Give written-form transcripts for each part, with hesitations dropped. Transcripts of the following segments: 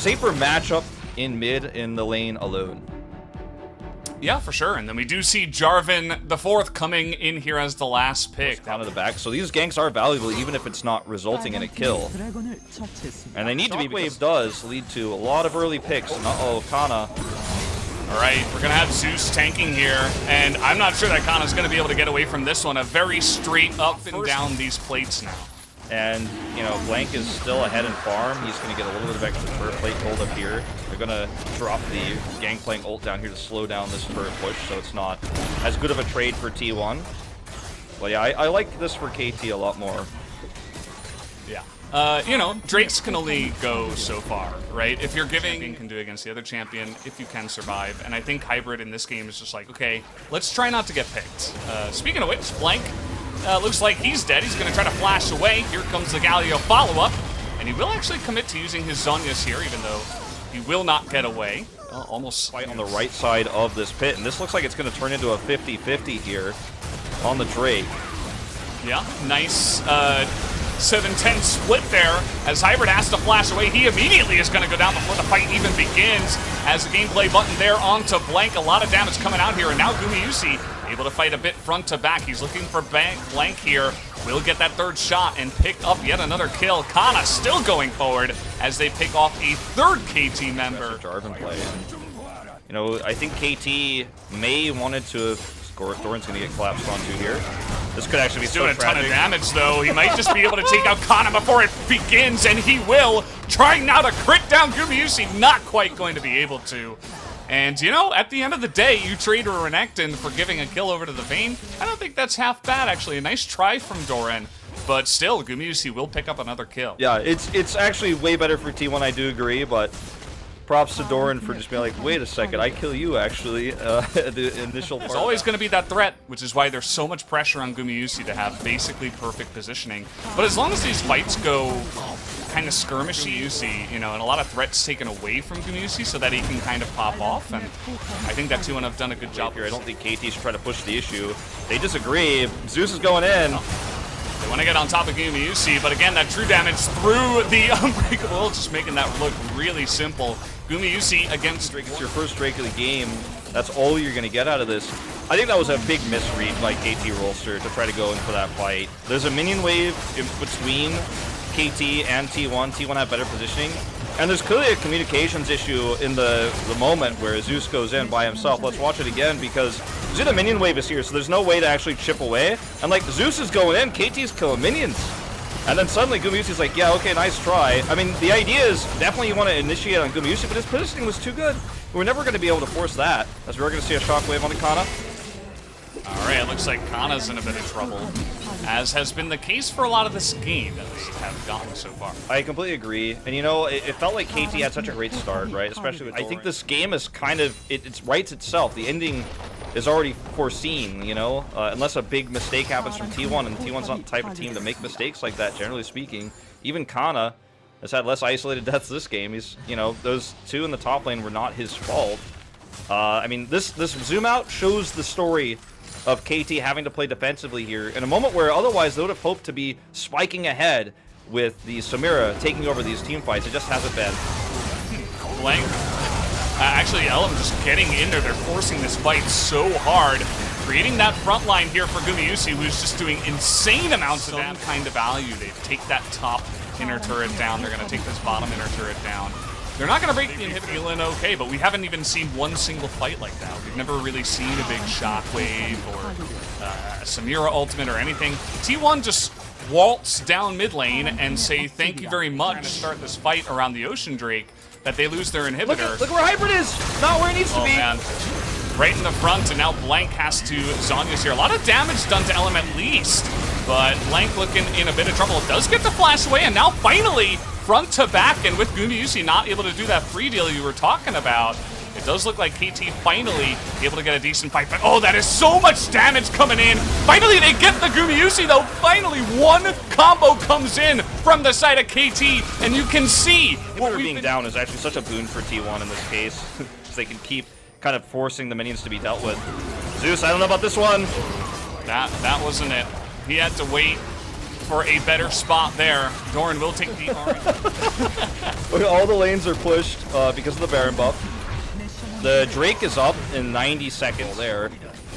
safer matchup in mid in the lane alone. Yeah, for sure. And then we do see Jarvan the fourth coming in here as the last pick. Out of the back. So these ganks are valuable even if it's not resulting in a kill. And they need to be. Wave does lead to a lot of early picks. And uh-oh, Kana. All right, we're going to have Zeus tanking here. And I'm not sure that Kana's going to be able to get away from this one. A very straight up and down these plates now. And, you know, Blank is still ahead in farm. He's going to get a little bit of extra turret plate hold up here. They're going to drop the Gangplank ult down here to slow down this turret push, so it's not as good of a trade for T1. But yeah, I like this for KT a lot more. Yeah. You know, Drakes can only go so far, right? If you're giving, you can do against the other champion if you can survive. And I think Hybrid in this game is just like, okay, let's try not to get picked. Speaking of which, Blank looks like he's dead. He's going to try to flash away. Here comes the Galio follow-up. And he will actually commit to using his Zhonya's here, even though he will not get away. Almost fight on the right side of this pit. And this looks like it's going to turn into a 50-50 here on the Drake. Yeah, nice 7-10 split there as Hybrid has to flash away. He immediately is going to go down before the fight even begins as the gameplay button there onto Blank. A lot of damage coming out here, and now Gumayusi able to fight a bit front to back. He's looking for Blank here. Will get that third shot and pick up yet another kill. Kana still going forward as they pick off a third KT member. Jarvan play. You know, I think KT may wanted to score. Thorin's going to get collapsed onto here. This could actually be doing a ton of damage, though. He might just be able to take out Kana before it begins, and he will. Trying now to crit down Gumayusi, not quite going to be able to. And, you know, at the end of the day, you trade a Renekton for giving a kill over to the Vayne. I don't think that's half bad, actually. A nice try from Doran. But still, Gumayusi will pick up another kill. Yeah, it's actually way better for T1, I do agree, but props to Doran for just being like, wait a second, I kill you, actually, at the initial part. There's always going to be that threat, which is why there's so much pressure on Gumayusi to have basically perfect positioning. But as long as these fights go kind of skirmishy, you know, and a lot of threats taken away from Gumayusi so that he can kind of pop off, and I think that T1 have done a good job here. I don't think KT should try to push the issue. They disagree. Zeus is going in. They want to get on top of Gumayusi, but again, that true damage through the Unbreakable, just making that look really simple. Gumayusi against Drake. It's your first Drake of the game. That's all you're going to get out of this. I think that was a big misread by KT Rolster to try to go in for that fight. There's a minion wave in between KT and T1. T1 have better positioning. And there's clearly a communications issue in the moment where Zeus goes in by himself. Let's watch it again because see, the minion wave is here, so there's no way to actually chip away. And like Zeus is going in, KT's killing minions. And then suddenly Gumayusi's like, yeah, okay, nice try. I mean, the idea is definitely you want to initiate on Gumayusi, but his positioning was too good. We're never going to be able to force that, as we're going to see a shockwave on the Kana. All right, it looks like Kana's in a bit of trouble, as has been the case for a lot of this game that have gone so far. I completely agree. And you know, it felt like KT had such a great start, right? Especially with I think this game is kind of, it writes itself. The ending is already foreseen, you know? Unless a big mistake happens from T1, and T1's not the type of team to make mistakes like that, generally speaking. Even Kana has had less isolated deaths this game. He's, you know, those two in the top lane were not his fault. I mean, this zoom out shows the story of KT having to play defensively here in a moment where otherwise they would have hoped to be spiking ahead with the Samira taking over these team fights. It just hasn't been. Blank. Actually, Elam just getting in there. They're forcing this fight so hard. Creating that front line here for Gumayusi, who's just doing insane amounts of that kind of value. They take that top inner turret down. They're going to take this bottom inner turret down. They're not going to break the inhibitor. Feeling okay, but we haven't even seen one single fight like that. We've never really seen a big shockwave or a Samira ultimate or anything. T1 just waltz down mid lane and say thank you very much to start this fight around the Ocean Drake that they lose their inhibitor. Look where Hybrid is! Not where it needs to be! Man. Right in the front, and now Blank has to Zhonya's here. A lot of damage done to Elam at least, but Blank looking in a bit of trouble. Does get the flash away, and now finally front to back, and with Gumayusi not able to do that free deal you were talking about, it does look like KT finally able to get a decent fight, but oh, that is so much damage coming in. Finally, they get the Gumayusi, though. Finally, one combo comes in from the side of KT, and you can see what being down is actually such a boon for T1 in this case, so they can keep kind of forcing the minions to be dealt with. Zeus, I don't know about this one. That wasn't it. He had to wait for a better spot there. Doran will take the orange. All the lanes are pushed because of the Baron buff. The Drake is up in 90 seconds there.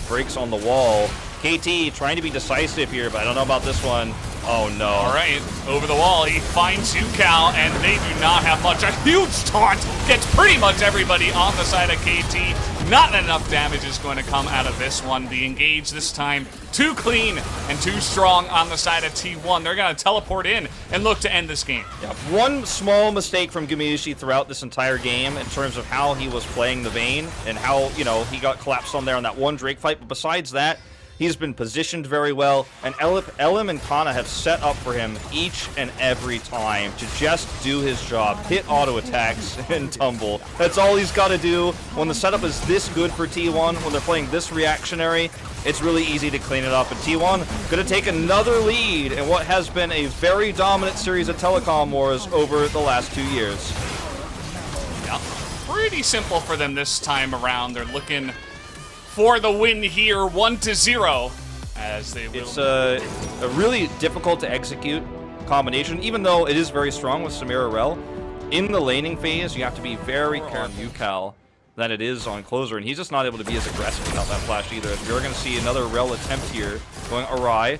Breaks on the wall. KT trying to be decisive here, but I don't know about this one. Oh no. All right, over the wall, he finds UCal, and they do not have much. A huge taunt gets pretty much everybody on the side of KT. Not enough damage is going to come out of this one. The engage this time, too clean and too strong on the side of T1. They're going to teleport in and look to end this game. Yeah, one small mistake from Gumayusi throughout this entire game in terms of how he was playing the Vayne and how, you know, he got collapsed on there on that one Drake fight. But besides that, he's been positioned very well, and LM and Kana have set up for him each and every time to just do his job, hit auto attacks, and tumble. That's all he's got to do. When the setup is this good for T1, when they're playing this reactionary, it's really easy to clean it up. And T1 going to take another lead in what has been a very dominant series of telecom wars over the last 2 years. Yeah, pretty simple for them this time around. They're looking for the win here, 1-0, as they will. It's a really difficult to execute combination, even though it is very strong with Samira Rel. In the laning phase, you have to be very careful on UCal than it is on closer, and he's just not able to be as aggressive without that flash either. You're going to see another Rel attempt here going awry.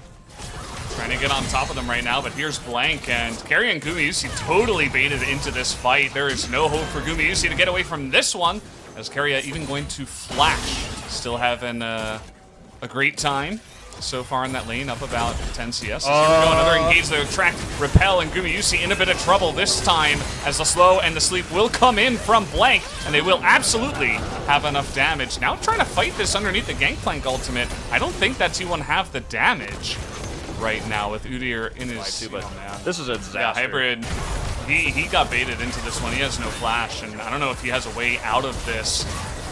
Trying to get on top of them right now, but here's Blank, and Carry and Gumayusi totally baited into this fight. There is no hope for Gumayusi to get away from this one, as Carry even going to flash. Still having a great time so far in that lane, up about 10 CS. Here we go, another engage, the track, Repel, and Gumayusi in a bit of trouble this time, as the slow and the sleep will come in from Blank, and they will absolutely have enough damage. Now trying to fight this underneath the Gangplank ultimate. I don't think that T1 have the damage right now with Udyr in his... This is a disaster. Yeah, Hybrid, he got baited into this one. He has no flash, and I don't know if he has a way out of this.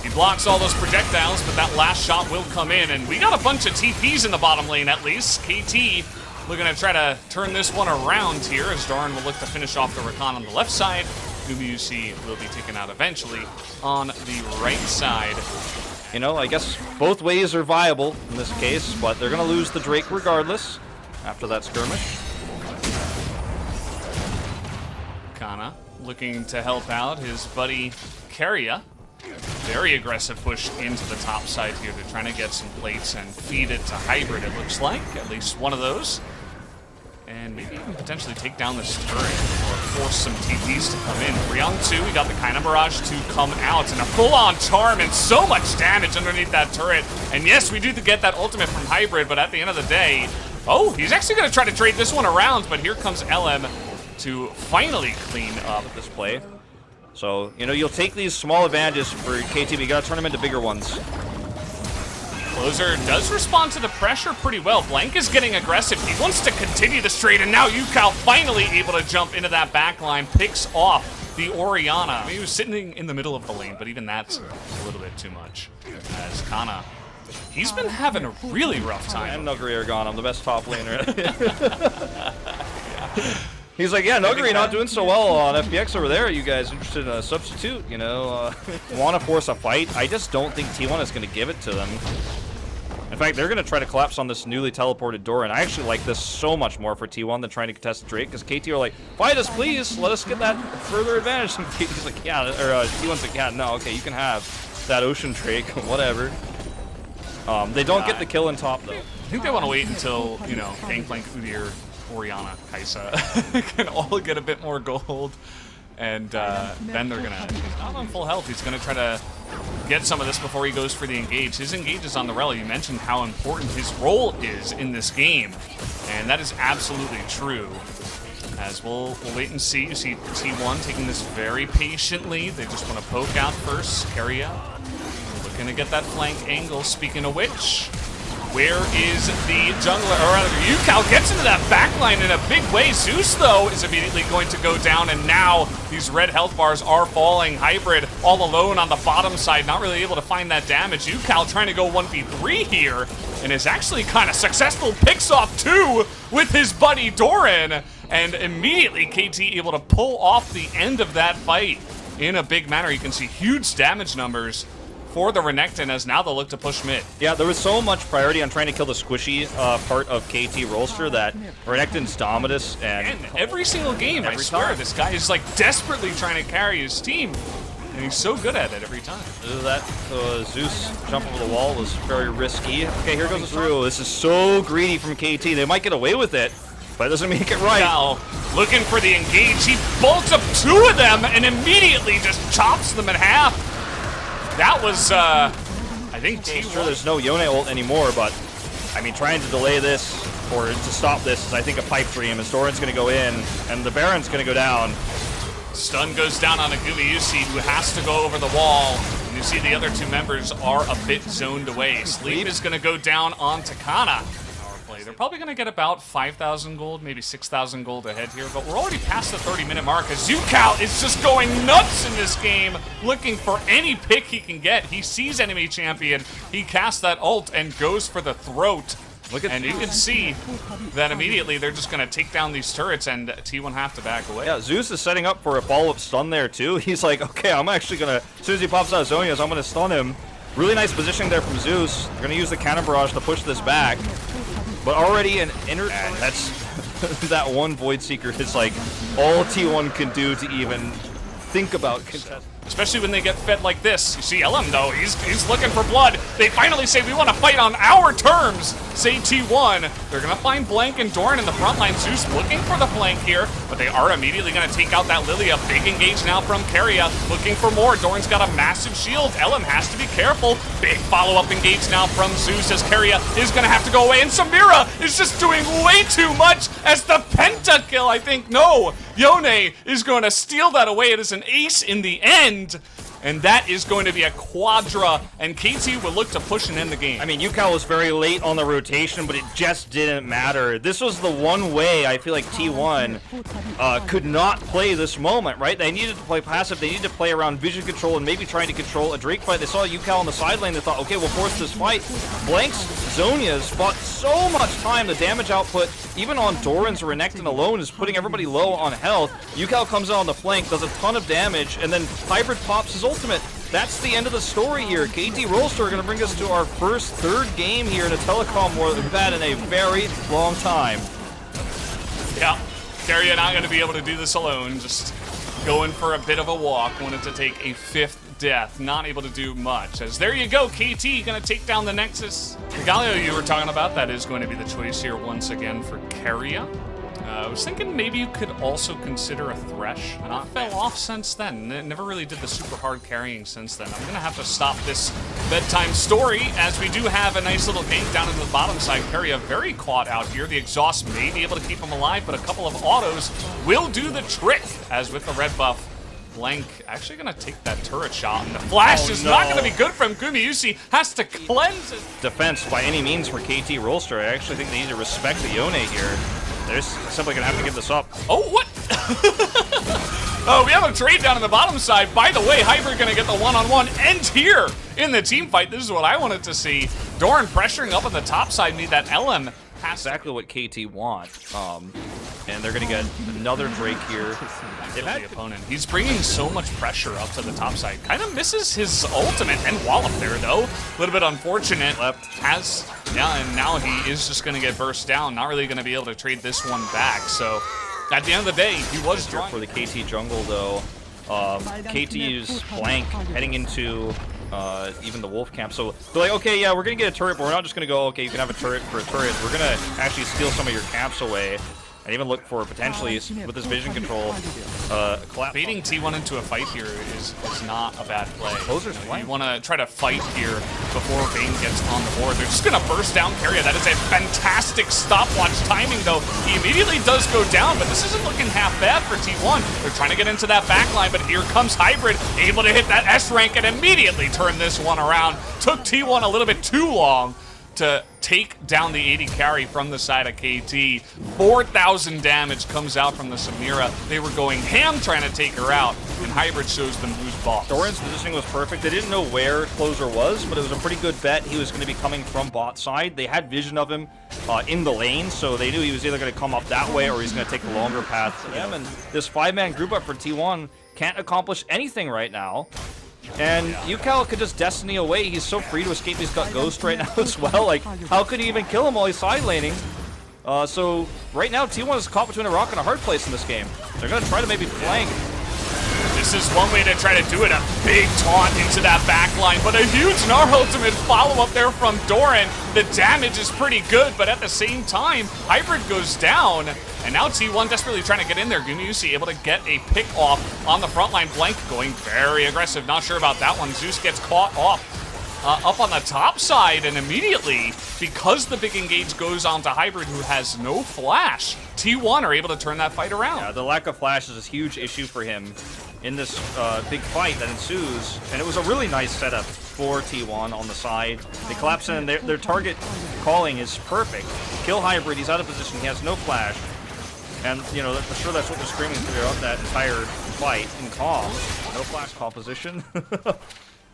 He blocks all those projectiles, but that last shot will come in, and we got a bunch of TPs in the bottom lane at least. KT looking to try to turn this one around here, as Doran will look to finish off the Rakan on the left side. Gumayusi will be taken out eventually on the right side. You know, I guess both ways are viable in this case, but they're going to lose the Drake regardless after that skirmish. Kana looking to help out his buddy Karya. Very aggressive push into the top side here. They're trying to get some plates and feed it to Hybrid, it looks like. At least one of those. And maybe even potentially take down this turret or force some TPs to come in. 3-on-2, we got the Kaina Barrage to come out, and a full-on charm and so much damage underneath that turret. And yes, we do get that ultimate from Hybrid, but at the end of the day, oh, he's actually going to try to trade this one around, but here comes LM to finally clean up this play. So, you know, you'll take these small advantages for KT, but you gotta turn them into bigger ones. Closer does respond to the pressure pretty well. Blank is getting aggressive. He wants to continue the straight, and now UCal finally able to jump into that back line, picks off the Orianna. He was sitting in the middle of the lane, but even that's a little bit too much. As Kana, he's been having a really rough time. And Nuguri are gone. I'm the best top laner. He's like, yeah, Nuguri not doing so well on FPX over there. Are you guys interested in a substitute? You know, want to force a fight? I just don't think T1 is going to give it to them. In fact, they're going to try to collapse on this newly teleported door, and I actually like this so much more for T1 than trying to contest Drake, because KT are like, fight us, please. Let us get that further advantage. And KT's like, yeah, or T1's like, yeah, no, okay, you can have that Ocean Drake, whatever. They don't get the kill in top, though. I think they want to wait until, you know, Gangplank, Udyr, Orianna, Kai'Sa can all get a bit more gold, and then they're gonna, he's not on full health, he's gonna try to get some of this before he goes for the engage. His engage is on the Rel. You mentioned how important his role is in this game, and that is absolutely true. As we'll wait and see. You see T1 taking this very patiently. They just want to poke out first. Karya looking to get that flank angle. Speaking of which, where is the jungler? Or rather, UCal gets into that backline in a big way. Zeus, though, is immediately going to go down, and now these red health bars are falling. Hybrid all alone on the bottom side, not really able to find that damage. UCal trying to go 1v3 here, and is actually kind of successful. Picks off 2 with his buddy Doran, and immediately KT able to pull off the end of that fight in a big manner. You can see huge damage numbers for the Renekton as now they'll look to push mid. Yeah, there was so much priority on trying to kill the squishy part of KT Rolster that Renekton's Dominus and every single game, I swear, time. this guy is like desperately trying to carry his team. And he's so good at it every time. That Zeus jump over the wall was very risky. Okay, here goes through. This is so greedy from KT. They might get away with it, but it doesn't make it right. Now, looking for the engage, he bolts up 2 of them and immediately just chops them in half. That was, I think T1. Sure, there's no Yone ult anymore, but I mean, trying to delay this or to stop this is, I think, a pipe dream. As Doran's going to go in, and the Baron's going to go down. Stun goes down on a Gumayusi who has to go over the wall. And you see the other 2 members are a bit zoned away. Sleep is going to go down on Takana. Power play. They're probably going to get about 5,000 gold, maybe 6,000 gold ahead here. But we're already past the 30-minute mark as Yukao is just going nuts in this game, looking for any pick he can get. He sees enemy champion. He casts that ult and goes for the throat. And you can see that immediately they're just going to take down these turrets and T1 have to back away. Yeah, Zeus is setting up for a follow-up stun there too. He's like, okay, I'm actually going to, as soon as he pops out of Zonia's, I'm going to stun him. Really nice positioning there from Zeus. They're going to use the cannon barrage to push this back. But already an inner, and that's, that one Void Seeker is like all T1 can do to even think about contest. Especially when they get fed like this. You see LM though, he's looking for blood. They finally say, we want to fight on our terms, say T1. They're going to find Blank and Doran in the front line. Zeus looking for the flank here, but they are immediately going to take out that Lilia. Big engage now from Keria, looking for more. Doran's got a massive shield. LM has to be careful. Big follow-up engage now from Zeus as Keria is going to have to go away, and Samira is just doing way too much as the pentakill, I think. No, Yone is going to steal that away. It is an ace in the end. And that is going to be a quadra, and KT will look to push and end the game. I mean, Yukao was very late on the rotation, but it just didn't matter. This was the one way I feel like T1 could not play this moment, right? They needed to play passive. They needed to play around vision control and maybe trying to control a Drake fight. They saw Yukao on the side lane. They thought, okay, we'll force this fight. Blank's Zonia's fought so much time. The damage output, even on Doran's Renekton alone, is putting everybody low on health. Yukao comes out on the flank, does a ton of damage, and then Hybrid pops his ultimate. That's the end of the story here. KT Rolster are going to bring us to our first third game here in a telecom war that we've had in a very long time. Yeah, Keria not going to be able to do this alone. Just going for a bit of a walk. Wanted to take a 5th death. Not able to do much. As there you go, KT going to take down the Nexus. The Galio you were talking about, that is going to be the choice here once again for Keria. I was thinking maybe you could also consider a Thresh. Not fell off since then. Never really did the super hard carrying since then. I'm going to have to stop this bedtime story as we do have a nice little gank down in the bottom side. Keria very caught out here. The exhaust may be able to keep him alive, but a couple of autos will do the trick. As with the red buff, Blank actually going to take that turret shot, and the flash is not going to be good from Gumayusi. Has to cleanse it. Defense by any means for KT Rolster. I actually think they need to respect the Yone here. They're simply going to have to give this up. Oh, what? Oh, we have a trade down on the bottom side. By the way, Hybrid going to get the one-on-one end here in the team fight. This is what I wanted to see. Doran pressuring up on the top side. Need that LM. Exactly what KT want. And they're going to get another Drake here. The opponent. He's bringing so much pressure up to the top side. Kind of misses his ultimate and wallop there, though. A little bit unfortunate. Yeah, and now he is just going to get burst down. Not really going to be able to trade this one back. So, at the end of the day, he was drawing. For the KT jungle, though, KT's Blank heading into even the Wolf camp. So they're like, okay, yeah, we're going to get a turret, but we're not just going to go, okay, you can have a turret for a turret. We're going to actually steal some of your camps away. And even look for potentially, with this vision control, collapse. Baiting T1 into a fight here is not a bad play. Closer's You want to try to fight here before Bane gets on the board. They're just going to burst down Keria. That is a fantastic stopwatch timing, though. He immediately does go down, but this isn't looking half bad for T1. They're trying to get into that backline, but here comes Hybrid, able to hit that S rank and immediately turn this one around. Took T1 a little bit too long to take down the 80 carry from the side of KT. 4,000 damage comes out from the Samira. They were going ham trying to take her out, and Hybrid shows them who's boss. Doran's positioning was perfect. They didn't know where Closer was, but it was a pretty good bet. He was going to be coming from bot side. They had vision of him in the lane, so they knew he was either going to come up that way or he's going to take the longer path to them. And this 5-man group up for T1 can't accomplish anything right now. And UCal could just Destiny away. He's so free to escape. He's got Ghost right now as well. Like, how could he even kill him while he's side laning? So right now, T1 is caught between a rock and a hard place in this game. They're going to try to maybe flank. This is one way to try to do it, a big taunt into that back line, but a huge Gnar ultimate follow-up there from Doran. The damage is pretty good, but at the same time, Hybrid goes down, and now T1 desperately trying to get in there. Gumayusi able to get a pick off on the front line. Blank going very aggressive, not sure about that one. Zeus gets caught off. Up on the top side, and immediately, because the big engage goes on to Hybrid, who has no flash, T1 are able to turn that fight around. Yeah, the lack of flash is a huge issue for him in this big fight that ensues, and it was a really nice setup for T1 on the side. They collapse in, and their target calling is perfect. Kill Hybrid, he's out of position, he has no flash, and, you know, for sure that's what they're screaming throughout that entire fight in calm. No flash composition.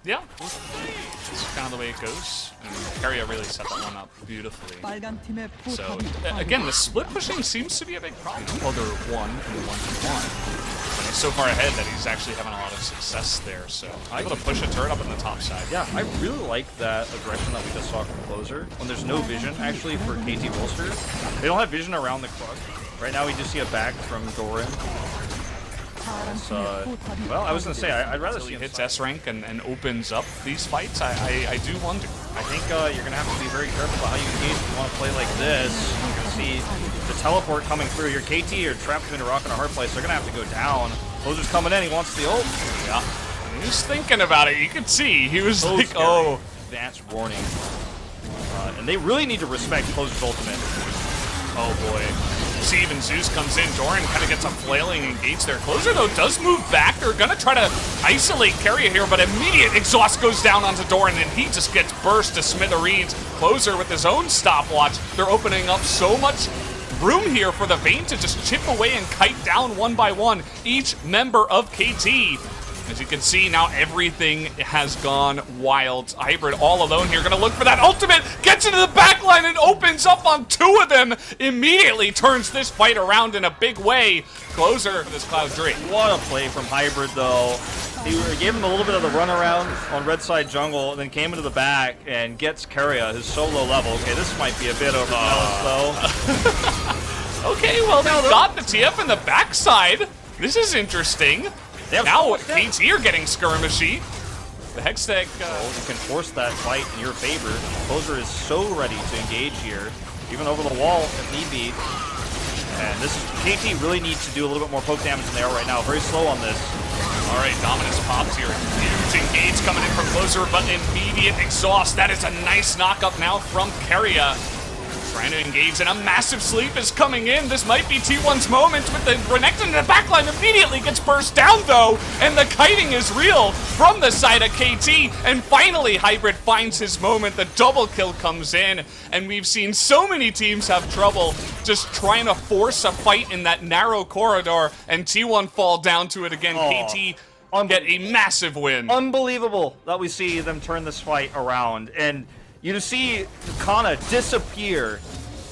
Yeah, it's kind of the way it goes. And Keria really set that one up beautifully. So, again, the split pushing seems to be a big problem. Well, they're 1 and 1-1. But he's so far ahead that he's actually having a lot of success there. So, able to push a turret up on the top side. Yeah, I really like that aggression that we just saw from Closer. When there's no vision, actually, for KT Rolster. They don't have vision around the crush. Right now, we just see a back from Doran. Well, I was going to say, I'd rather see he hits S rank and opens up these fights. I do wonder. I think you're going to have to be very careful about how you engage if you want to play like this. You're going to see the teleport coming through. Your KT are trapped between a rock and a hard place. They're going to have to go down. Closer's coming in. He wants the ult. Yeah. He was thinking about it. You could see. He was so like, scary. Oh. Advanced warning. And they really need to respect Closer's ultimate. Oh, boy. See, even Zeus comes in. Doran kind of gets a flailing engage there. Closer, though, does move back. They're going to try to isolate Keria here, but immediate exhaust goes down onto Doran, and he just gets burst to smithereens. Closer with his own stopwatch. They're opening up so much room here for the Vayne to just chip away and kite down one by one each member of KT. As you can see, now everything has gone wild. Hybrid all alone here, gonna look for that ultimate, gets into the back line and opens up on 2 of them. Immediately turns this fight around in a big way. Closer for this Cloud Drake. What a play from Hybrid, though. He gave him a little bit of the runaround on red side jungle, and then came into the back and gets Keria, his solo level. Okay, this might be a bit overzealous, though. Okay, well, they got the TF in the backside. This is interesting. Now KT are getting skirmishy. The Hextech you can force that fight in your favor. Closer is so ready to engage here, even over the wall if need be. And this is KT really needs to do a little bit more poke damage than they are right now. Very slow on this. All right, Dominus pops here. Huge engage coming in from Closer, but immediate exhaust. That is a nice knock-up now from Keria. Trying to engage, and a massive sleep is coming in. This might be T1's moment with the Renekton in the backline. Immediately gets burst down, though, and the kiting is real from the side of KT. And finally, Hybrid finds his moment. The double kill comes in, and we've seen so many teams have trouble just trying to force a fight in that narrow corridor, and T1 fall down to it again. KT get a massive win. Unbelievable that we see them turn this fight around, and you see Kana disappear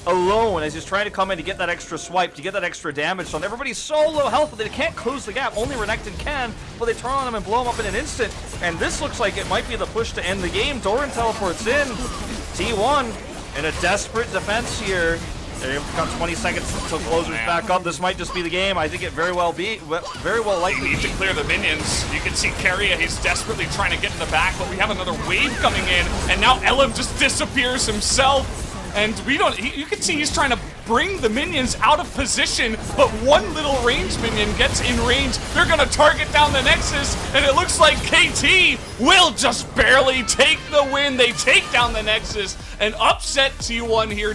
alone as he's trying to come in to get that extra swipe, to get that extra damage on. Everybody's so low health that they can't close the gap. Only Renekton can, but they turn on him and blow him up in an instant. And this looks like it might be the push to end the game. Doran teleports in. T1 in a desperate defense here. They've got 20 seconds until Closer's back up. This might just be the game. I think it very well likely. They need to clear the minions. You can see Keria, he's desperately trying to get in the back, but we have another wave coming in, and now Elim just disappears himself. And we don't, you can see he's trying to bring the minions out of position, but one little ranged minion gets in range. They're gonna target down the Nexus, and it looks like KT will just barely take the win. They take down the Nexus and upset T1 here.